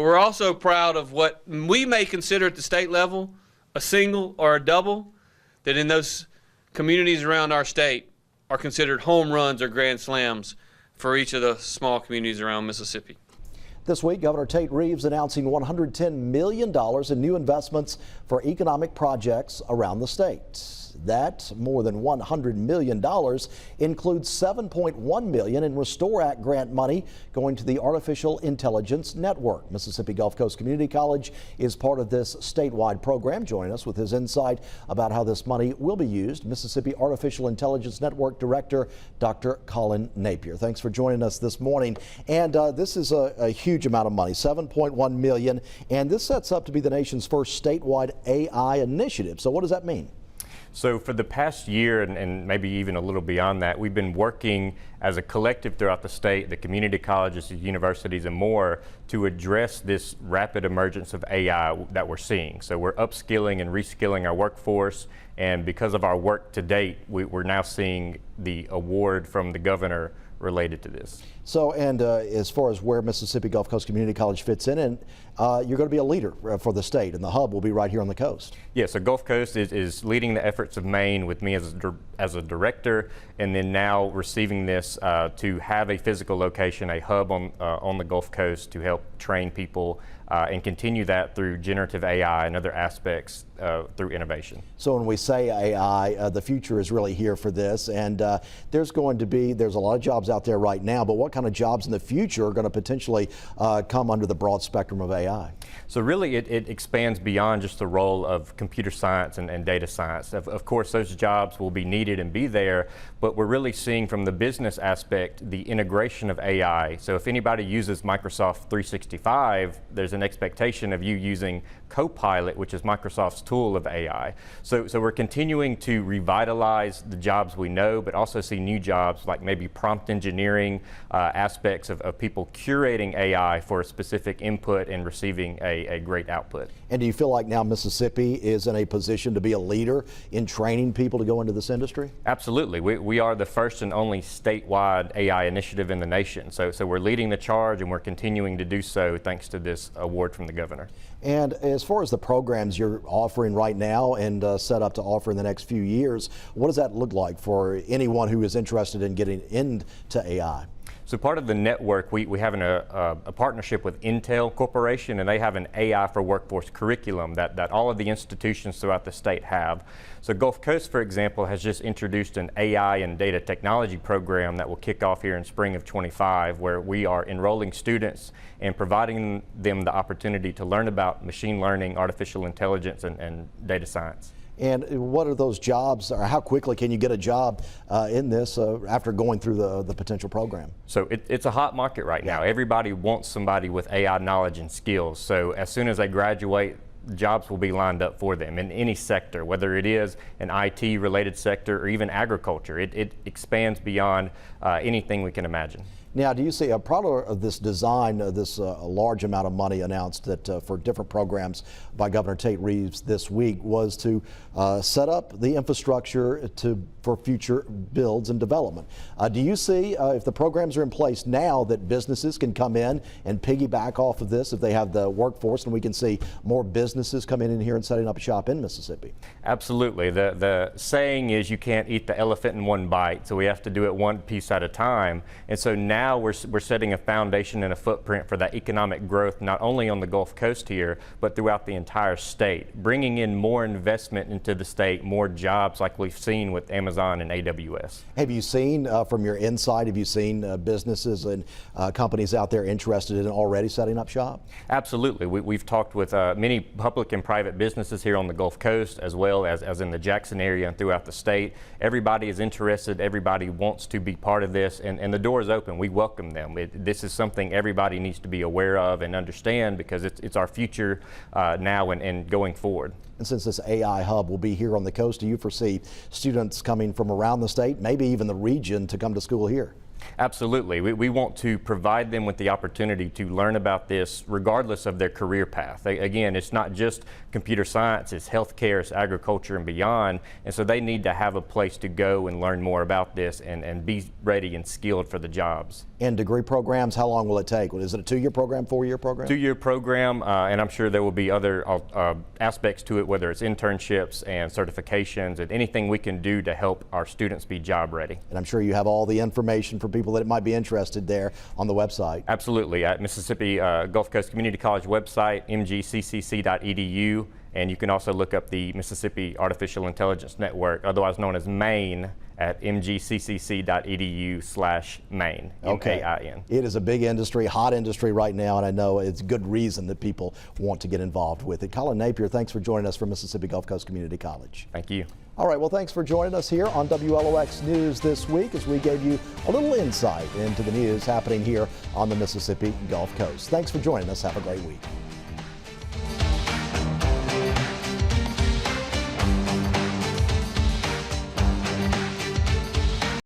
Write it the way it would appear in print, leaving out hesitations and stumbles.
We're also proud of what we may consider at the state level a single or a double, that in those communities around our state are considered home runs or grand slams for each of the small communities around Mississippi. This week, Governor Tate Reeves announcing $110 million in new investments for economic projects around the state. That more than $100 million includes $7.1 million in Restore Act grant money going to the Artificial Intelligence Network. Mississippi Gulf Coast Community College is part of this statewide program. Joining us with his insight about how this money will be used, Mississippi Artificial Intelligence Network Director Dr. Colin Napier. Thanks for joining us this morning. And this is a huge amount of money, $7.1 million, and this sets up to be the nation's first statewide AI initiative. So what does that mean? So for the past year and maybe even a little beyond that, we've been working as a collective throughout the state, the community colleges, the universities and more, to address this rapid emergence of AI that we're seeing. So we're upskilling and reskilling our workforce, and because of our work to date, we're now seeing the award from the governor related to this. So, and as far as where Mississippi Gulf Coast Community College fits in, and you're going to be a leader for the state, and the hub will be right here on the coast. Yeah, so Gulf Coast is leading the efforts of Maine with me as a director, and then now receiving this to have a physical location, a hub on the Gulf Coast to help train people and continue that through generative AI and other aspects through innovation. So when we say AI, the future is really here for this, and there's a lot of jobs out there right now, but what kind of jobs in the future are going to potentially come under the broad spectrum of AI? So really it expands beyond just the role of computer science and data science. Of course, those jobs will be needed and be there, but we're really seeing from the business aspect the integration of AI. So if anybody uses Microsoft 365, there's an expectation of you using Copilot, which is Microsoft's tool of AI. So we're continuing to revitalize the jobs we know, but also see new jobs like maybe prompt engineering, aspects of people curating AI for a specific input and receiving a great output. And do you feel like now Mississippi is in a position to be a leader in training people to go into this industry? Absolutely. We are the first and only statewide AI initiative in the nation. So we're leading the charge, and we're continuing to do so thanks to this award from the governor. And as far as the programs you're offering right now and set up to offer in the next few years, what does that look like for anyone who is interested in getting into AI? So part of the network, we have a partnership with Intel Corporation, and they have an AI for Workforce curriculum that all of the institutions throughout the state have. So Gulf Coast, for example, has just introduced an AI and data technology program that will kick off here in spring of 25, where we are enrolling students and providing them the opportunity to learn about machine learning, artificial intelligence, and data science. And what are those jobs, or how quickly can you get a job in this after going through the potential program? So it's a hot market right now. Everybody wants somebody with AI knowledge and skills. So as soon as they graduate, jobs will be lined up for them in any sector, whether it is an IT related sector or even agriculture. It expands beyond anything we can imagine. Now, do you see a part of this design, this large amount of money announced that for different programs by Governor Tate Reeves this week was to set up the infrastructure for future builds and development. Do you see if the programs are in place now that businesses can come in and piggyback off of this if they have the workforce, and we can see more businesses coming in here and setting up shop in Mississippi? Absolutely. The saying is you can't eat the elephant in one bite, so we have to do it one piece at a time. And so now we're setting a foundation and a footprint for that economic growth, not only on the Gulf Coast here, but throughout the entire state, bringing in more investment into the state, more jobs like we've seen with Amazon and AWS. Have you seen, from your insight, have you seen businesses and companies out there interested in already setting up shop? Absolutely. We've talked with many public and private businesses here on the Gulf Coast, as well as in the Jackson area and throughout the state. Everybody is interested. Everybody wants to be part of this, and the door is open. We welcome them. This is something everybody needs to be aware of and understand, because it's our future now and going forward. And since this AI hub will be here on the coast, do you foresee students coming from around the state, maybe even the region, to come to school here? Absolutely. We want to provide them with the opportunity to learn about this regardless of their career path. Again, it's not just computer science, it's healthcare, it's agriculture and beyond. And so they need to have a place to go and learn more about this and be ready and skilled for the jobs. And degree programs, how long will it take? Is it a 2-year program, 4-year program? 2-year program, and I'm sure there will be other aspects to it, whether it's internships and certifications and anything we can do to help our students be job ready. And I'm sure you have all the information for people that might be interested there on the website. Absolutely. At Mississippi Gulf Coast Community College website, mgccc.edu, and you can also look up the Mississippi Artificial Intelligence Network, otherwise known as MAIN, at mgccc.edu/MAIN. Okay. MAIN. It is a big industry, hot industry right now, and I know it's good reason that people want to get involved with it. Colin Napier, thanks for joining us from Mississippi Gulf Coast Community College. Thank you. All right, well, thanks for joining us here on WLOX News this week as we gave you a little insight into the news happening here on the Mississippi Gulf Coast. Thanks for joining us. Have a great week.